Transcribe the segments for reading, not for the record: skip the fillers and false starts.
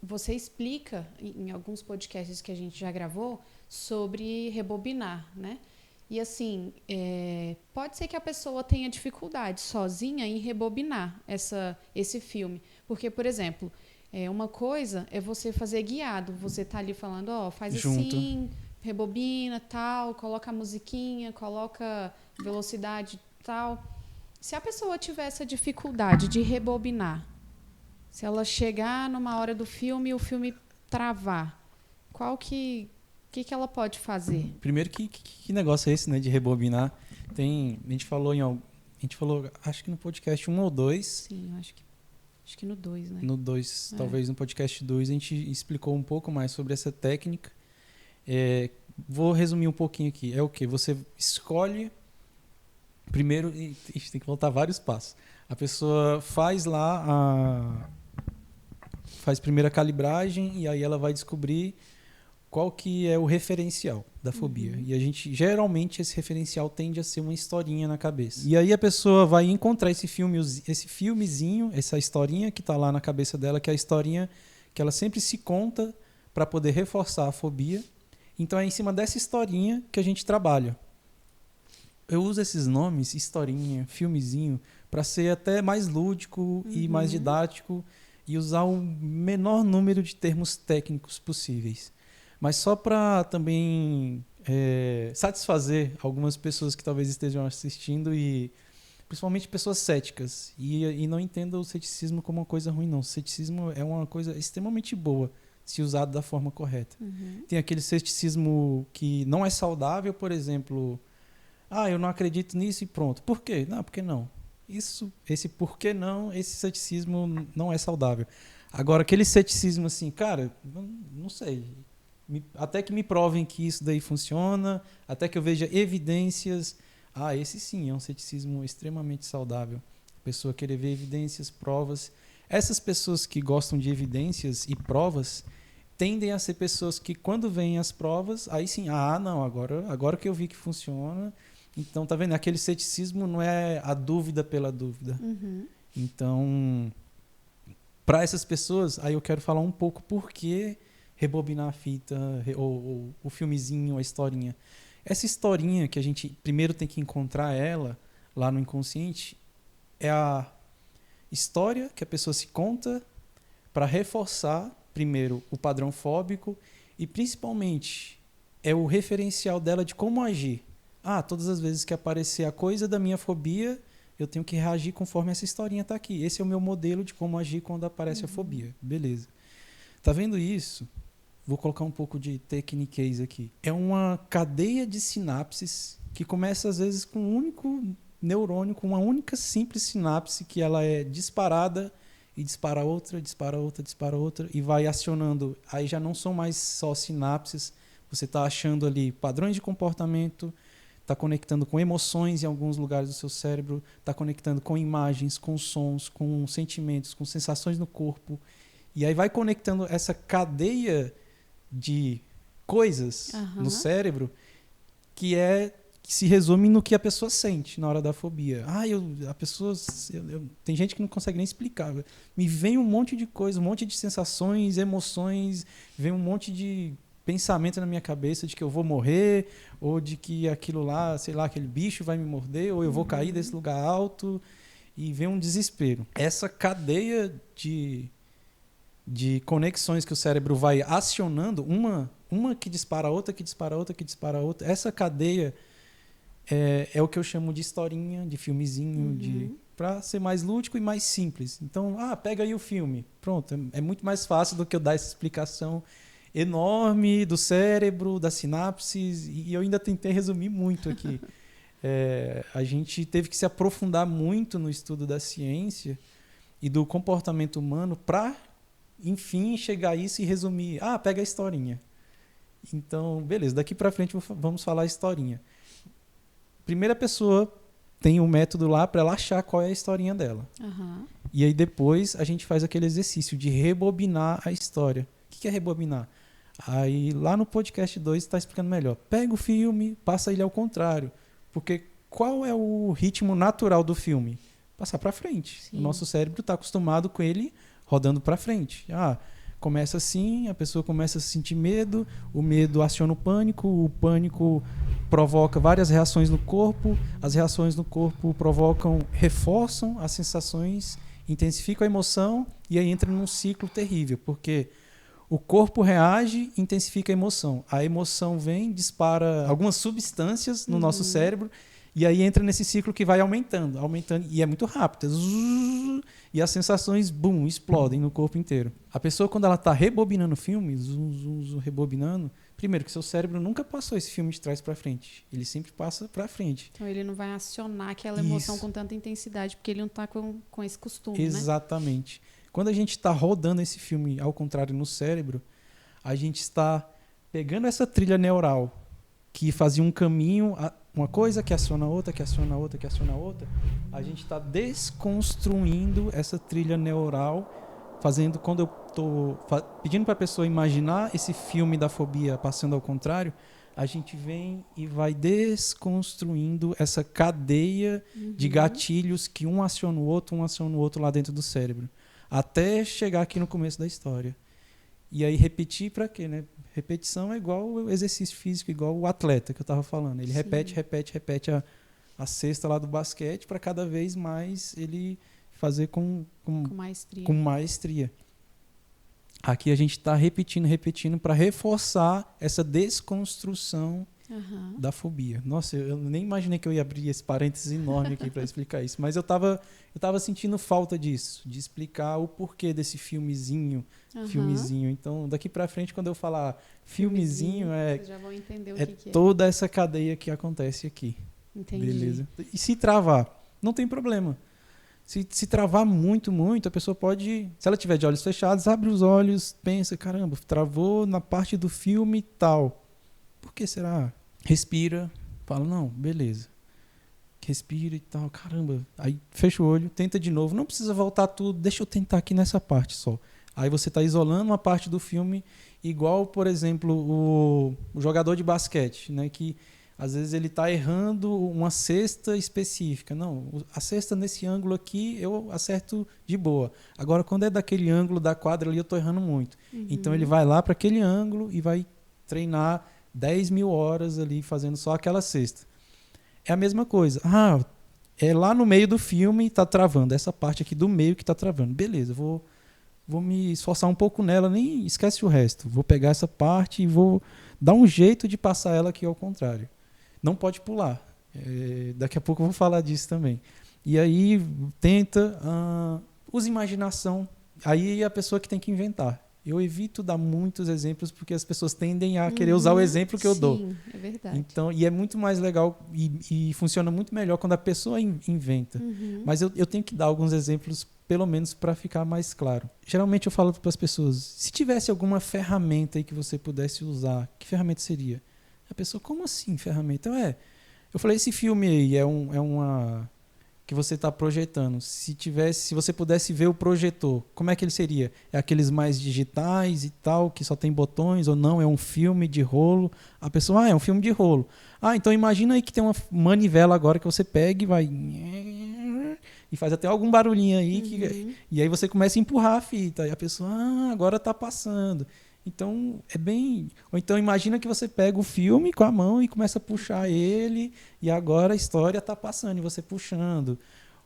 você explica em alguns podcasts que a gente já gravou sobre rebobinar, né? E assim, pode ser que a pessoa tenha dificuldade sozinha em rebobinar esse filme. Porque, por exemplo, uma coisa é você fazer guiado. Você tá ali falando, ó, faz Junto. assim, rebobina, tal, coloca a musiquinha, coloca velocidade, tal. Se a pessoa tiver essa dificuldade de rebobinar, se ela chegar numa hora do filme e o filme travar, que ela pode fazer? Primeiro, que negócio é esse, né, de rebobinar? A gente falou acho que no podcast 1 ou 2, Sim, acho que no 2, né? no 2, É. talvez no podcast 2, a gente explicou um pouco mais sobre essa técnica. Vou resumir um pouquinho aqui. É o que? Você escolhe primeiro, e tem que voltar vários passos. A pessoa faz faz primeiro a calibragem e aí ela vai descobrir qual que é o referencial da fobia. Uhum. E a gente, geralmente, esse referencial tende a ser uma historinha na cabeça. E aí a pessoa vai encontrar esse filmezinho, essa historinha que está lá na cabeça dela, que é a historinha que ela sempre se conta para poder reforçar a fobia. Então é em cima dessa historinha que a gente trabalha. Eu uso esses nomes, historinha, filmezinho, para ser até mais lúdico e mais didático e usar o menor número de termos técnicos possíveis. Mas só para também satisfazer algumas pessoas que talvez estejam assistindo e principalmente pessoas céticas e não entendam o ceticismo como uma coisa ruim, não. O ceticismo é uma coisa extremamente boa se usado da forma correta. Tem aquele ceticismo que não é saudável, por exemplo, eu não acredito nisso e pronto. Por quê? Não, por que não? Esse por que não, esse ceticismo não é saudável. Agora, aquele ceticismo assim, cara, não sei. Até que me provem que isso daí funciona, até que eu veja evidências. Esse sim é um ceticismo extremamente saudável. A pessoa querer ver evidências, provas. Essas pessoas que gostam de evidências e provas tendem a ser pessoas que, quando vêm as provas, aí sim, não, agora que eu vi que funciona. Então, tá vendo? Aquele ceticismo não é a dúvida pela dúvida. Então, para essas pessoas, aí eu quero falar um pouco por que rebobinar a fita, ou o filmezinho, a historinha. Essa historinha que a gente primeiro tem que encontrar ela lá no inconsciente é a história que a pessoa se conta para reforçar, primeiro, o padrão fóbico e, principalmente, é o referencial dela de como agir. Todas as vezes que aparecer a coisa da minha fobia, eu tenho que reagir conforme essa historinha está aqui. Esse é o meu modelo de como agir quando aparece a fobia. Beleza. Tá vendo isso? Vou colocar um pouco de tecniquez aqui. É uma cadeia de sinapses que começa, às vezes, com um único neurônio, com uma única simples sinapse que ela é disparada e dispara outra, dispara outra, dispara outra e vai acionando. Aí já não são mais só sinapses, você está achando ali padrões de comportamento, está conectando com emoções em alguns lugares do seu cérebro, está conectando com imagens, com sons, com sentimentos, com sensações no corpo. E aí vai conectando essa cadeia de coisas no cérebro que se resume no que a pessoa sente na hora da fobia. Tem gente que não consegue nem explicar. Me vem um monte de coisa, um monte de sensações, emoções, vem um monte de pensamento na minha cabeça de que eu vou morrer, ou de que aquilo lá, sei lá, aquele bicho vai me morder, ou eu vou cair desse lugar alto, e vem um desespero. Essa cadeia de conexões que o cérebro vai acionando, uma que dispara a outra, que dispara a outra, que dispara a outra, essa cadeia é o que eu chamo de historinha, de filmezinho, para ser mais lúdico e mais simples. Então, pega aí o filme. Pronto, é muito mais fácil do que eu dar essa explicação enorme do cérebro, das sinapses, e eu ainda tentei resumir muito aqui. A gente teve que se aprofundar muito no estudo da ciência e do comportamento humano para, enfim, chegar a isso e resumir. Pega a historinha. Então, beleza, daqui para frente vamos falar a historinha. Primeira pessoa tem um método lá para ela achar qual é a historinha dela. E aí depois a gente faz aquele exercício de rebobinar a história. O que é rebobinar? Aí lá no podcast 2 está explicando melhor. Pega o filme, passa ele ao contrário. Porque qual é o ritmo natural do filme? Passar para frente. Sim. O nosso cérebro está acostumado com ele rodando para frente. Começa assim, a pessoa começa a sentir medo, o medo aciona o pânico provoca várias reações no corpo, as reações no corpo reforçam as sensações, intensificam a emoção e aí entra num ciclo terrível, porque o corpo reage, intensifica a emoção vem, dispara algumas substâncias no nosso cérebro e aí entra nesse ciclo que vai aumentando, e é muito rápido. E as sensações, boom, explodem no corpo inteiro. A pessoa, quando ela está rebobinando o filme, rebobinando, primeiro que seu cérebro nunca passou esse filme de trás para frente. Ele sempre passa para frente. Então ele não vai acionar aquela emoção com tanta intensidade, porque ele não está com esse costume, Exatamente. Né? Quando a gente está rodando esse filme ao contrário no cérebro, a gente está pegando essa trilha neural que fazia um caminho, uma coisa que aciona outra, que aciona outra, que aciona outra, a gente está desconstruindo essa trilha neural, fazendo, quando eu estou pedindo para a pessoa imaginar esse filme da fobia passando ao contrário, a gente vem e vai desconstruindo essa cadeia de gatilhos que um aciona o outro lá dentro do cérebro, até chegar aqui no começo da história. E aí repetir para quê, né? Repetição é igual o exercício físico, igual o atleta que eu estava falando. Ele repete a cesta lá do basquete para cada vez mais ele fazer com maestria. Aqui a gente está repetindo para reforçar essa desconstrução da fobia. Nossa, eu nem imaginei que eu ia abrir esse parênteses enorme aqui para explicar isso, mas eu tava sentindo falta disso, de explicar o porquê desse filmezinho. Então, daqui para frente, quando eu falar filmezinho, vocês já vão entender o que é. Toda essa cadeia que acontece aqui. Entendi. Beleza? E se travar, não tem problema. Se travar muito, a pessoa pode, se ela tiver de olhos fechados, abre os olhos, pensa, caramba, travou na parte do filme e tal. Por que será? Respira, fala, não, beleza. Respira e tal, caramba. Aí fecha o olho, tenta de novo. Não precisa voltar tudo, deixa eu tentar aqui nessa parte só. Aí você está isolando uma parte do filme, igual, por exemplo, o jogador de basquete, né, que às vezes ele está errando uma cesta específica. Não, a cesta nesse ângulo aqui eu acerto de boa. Agora, quando é daquele ângulo da quadra ali, eu estou errando muito. Então ele vai lá para aquele ângulo e vai treinar 10.000 horas ali fazendo só aquela cesta. É a mesma coisa. É lá no meio do filme e está travando. Essa parte aqui do meio que está travando. Beleza, vou me esforçar um pouco nela, nem esquece o resto. Vou pegar essa parte e vou dar um jeito de passar ela aqui ao contrário. Não pode pular. Daqui a pouco eu vou falar disso também. E aí tenta, usa imaginação. Aí é a pessoa que tem que inventar. Eu evito dar muitos exemplos porque as pessoas tendem a querer usar o exemplo que eu dou. Sim, é verdade. Então, e é muito mais legal e funciona muito melhor quando a pessoa inventa. Mas eu tenho que dar alguns exemplos, pelo menos para ficar mais claro. Geralmente eu falo para as pessoas, se tivesse alguma ferramenta aí que você pudesse usar, que ferramenta seria? A pessoa, como assim ferramenta? Eu falei, esse filme aí é uma que você está projetando. Se você pudesse ver o projetor, como é que ele seria? É aqueles mais digitais e tal, que só tem botões, ou não? É um filme de rolo? A pessoa, é um filme de rolo. Então imagina aí que tem uma manivela agora que você pega e vai e faz até algum barulhinho aí, e aí você começa a empurrar a fita, e a pessoa, agora está passando. Então, ou então imagina que você pega o filme com a mão e começa a puxar ele, e agora a história está passando, e você puxando.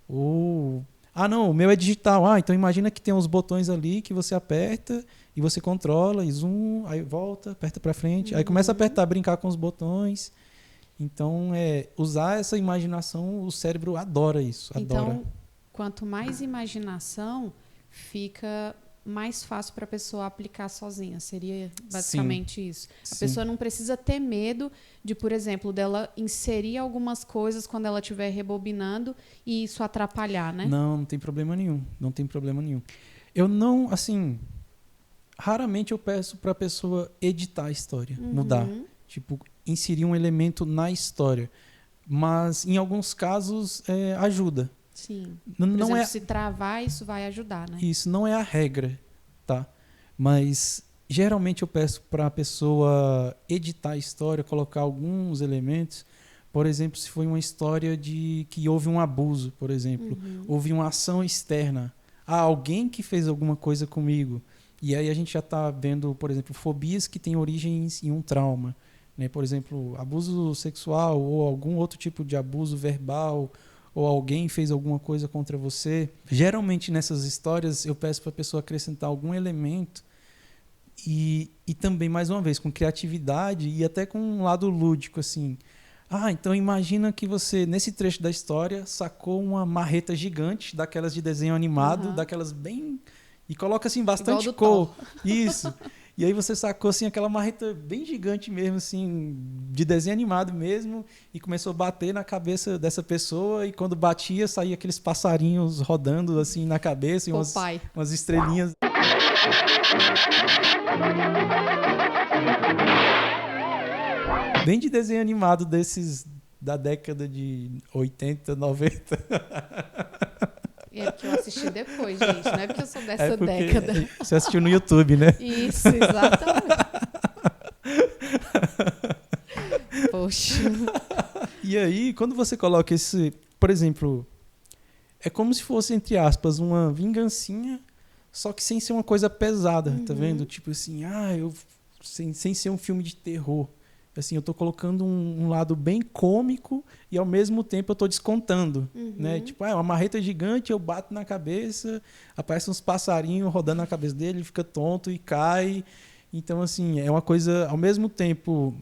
Ou, não, o meu é digital. Então imagina que tem uns botões ali que você aperta, e você controla, e zoom, aí volta, aperta para frente, aí começa a apertar, brincar com os botões. Então, usar essa imaginação, o cérebro adora isso. Então, quanto mais imaginação, fica mais fácil para a pessoa aplicar sozinha. Seria basicamente isso. A pessoa não precisa ter medo de, por exemplo, dela inserir algumas coisas quando ela estiver rebobinando e isso atrapalhar, né? Não tem problema nenhum. Não tem problema nenhum. Eu não, raramente eu peço para a pessoa editar a história, mudar. Tipo, inserir um elemento na história. Mas, em alguns casos, ajuda. Sim. Por exemplo, se travar, isso vai ajudar, né? Isso não é a regra, tá? Mas, geralmente, eu peço para a pessoa editar a história, colocar alguns elementos. Por exemplo, se foi uma história de que houve um abuso, por exemplo. Houve uma ação externa. Alguém que fez alguma coisa comigo. E aí a gente já está vendo, por exemplo, fobias que têm origens em um trauma, né? Por exemplo, abuso sexual ou algum outro tipo de abuso verbal, ou alguém fez alguma coisa contra você. Geralmente nessas histórias eu peço para a pessoa acrescentar algum elemento e também, mais uma vez, com criatividade e até com um lado lúdico, assim. Então imagina que você, nesse trecho da história, sacou uma marreta gigante, daquelas de desenho animado, daquelas bem... E coloca, assim, bastante cor. Isso. E aí você sacou, assim, aquela marreta bem gigante mesmo, assim, de desenho animado mesmo, e começou a bater na cabeça dessa pessoa, e quando batia, saía aqueles passarinhos rodando, assim, na cabeça, e umas estrelinhas. Bem de desenho animado desses da década de 80, 90. É porque eu assisti depois, gente. Não é porque eu sou dessa década. Você assistiu no YouTube, né? Isso, exatamente. Poxa. E aí, quando você coloca esse... Por exemplo, é como se fosse, entre aspas, uma vingancinha, só que sem ser uma coisa pesada, tá vendo? Tipo assim, sem ser um filme de terror. Assim, eu tô colocando um lado bem cômico e ao mesmo tempo eu tô descontando, né? Tipo, uma marreta gigante, eu bato na cabeça, aparece uns passarinhos rodando na cabeça dele, ele fica tonto e cai. Então, assim, é uma coisa, ao mesmo tempo,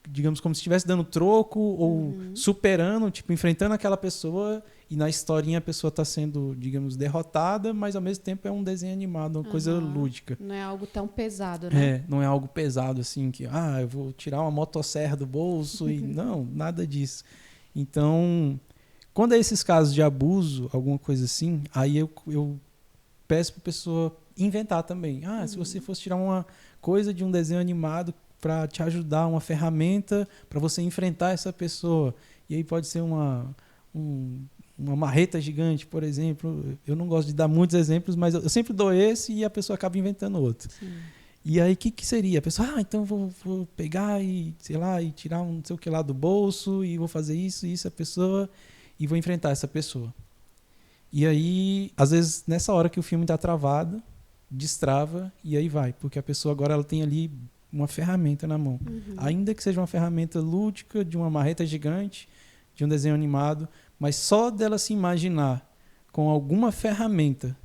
digamos, como se estivesse dando troco ou superando, tipo, enfrentando aquela pessoa, e na historinha a pessoa está sendo, digamos, derrotada, mas ao mesmo tempo é um desenho animado, uma coisa lúdica. Não é algo tão pesado, né? Não é algo pesado assim, que eu vou tirar uma motosserra do bolso e não, nada disso. Então, quando é esses casos de abuso, alguma coisa assim, aí eu peço para a pessoa inventar também. Se você fosse tirar uma coisa de um desenho animado para te ajudar, uma ferramenta para você enfrentar essa pessoa. E aí pode ser uma marreta gigante, por exemplo. Eu não gosto de dar muitos exemplos, mas eu sempre dou esse e a pessoa acaba inventando outro. Sim. E aí, o que seria? A pessoa, então vou pegar e, sei lá, e tirar um não sei o que lá do bolso e vou fazer isso, a pessoa, e vou enfrentar essa pessoa. E aí, às vezes, nessa hora que o filme está travado, destrava e aí vai. Porque a pessoa agora ela tem ali uma ferramenta na mão. Ainda que seja uma ferramenta lúdica, de uma marreta gigante, de um desenho animado, mas só dela se imaginar com alguma ferramenta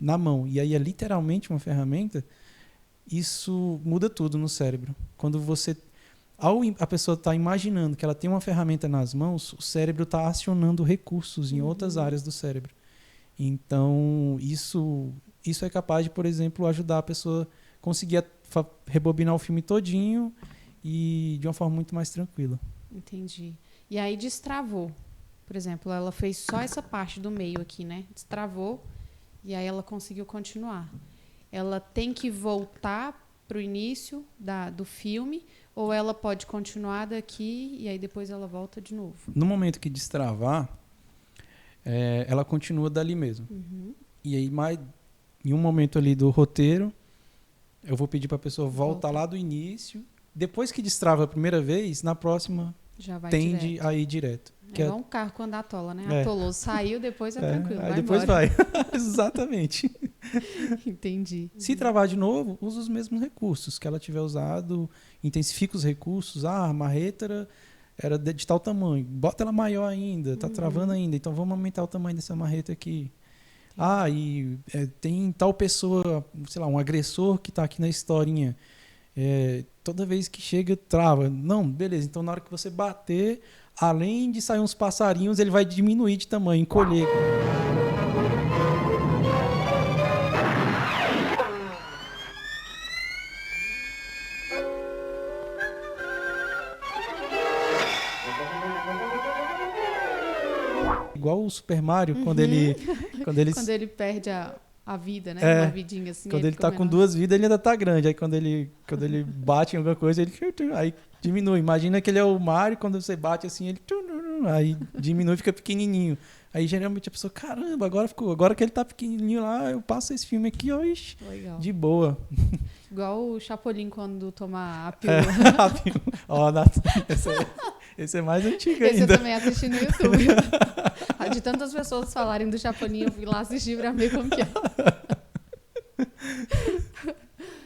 na mão, e aí é literalmente uma ferramenta, isso muda tudo no cérebro. Quando a pessoa está imaginando que ela tem uma ferramenta nas mãos, o cérebro está acionando recursos em outras áreas do cérebro. Então, isso é capaz de, por exemplo, ajudar a pessoa a conseguir rebobinar o filme todinho e de uma forma muito mais tranquila. Entendi. E aí destravou. Por exemplo, ela fez só essa parte do meio aqui, né? Destravou e aí ela conseguiu continuar. Ela tem que voltar para o início do filme ou ela pode continuar daqui e aí depois ela volta de novo? No momento que destravar, ela continua dali mesmo. E aí, em um momento ali do roteiro, eu vou pedir para a pessoa voltar lá do início. Depois que destrava a primeira vez, na próxima já vai tende direto. a ir direto. É igual um carro quando atola, né? Atolou, saiu, depois tranquilo, aí vai depois embora. vai. Exatamente. Entendi. Se travar de novo, usa os mesmos recursos que ela tiver usado, intensifica os recursos. A marreta era de tal tamanho, bota ela maior ainda, tá travando ainda, então vamos aumentar o tamanho dessa marreta aqui. Tem tal pessoa, sei lá, um agressor que está aqui na historinha. Toda vez que chega, trava. Não, beleza, então na hora que você bater, além de sair uns passarinhos, ele vai diminuir de tamanho, encolher. Igual o Super Mario, quando ele perde a vida, né? Uma vidinha assim. Quando ele tá com 2 vidas, ele ainda tá grande. Aí quando ele bate em alguma coisa, ele aí diminui. Imagina que ele é o Mario, quando você bate assim, ele aí diminui e fica pequenininho. Aí geralmente a pessoa, caramba, agora que ele tá pequenininho lá, eu passo esse filme aqui, ó, de boa. Igual o Chapolin quando toma a pílula. A pílula. Esse é mais antigo ainda. Esse eu também assisti no YouTube. De tantas pessoas falarem do Chapolin, eu fui lá assistir pra ver como que é.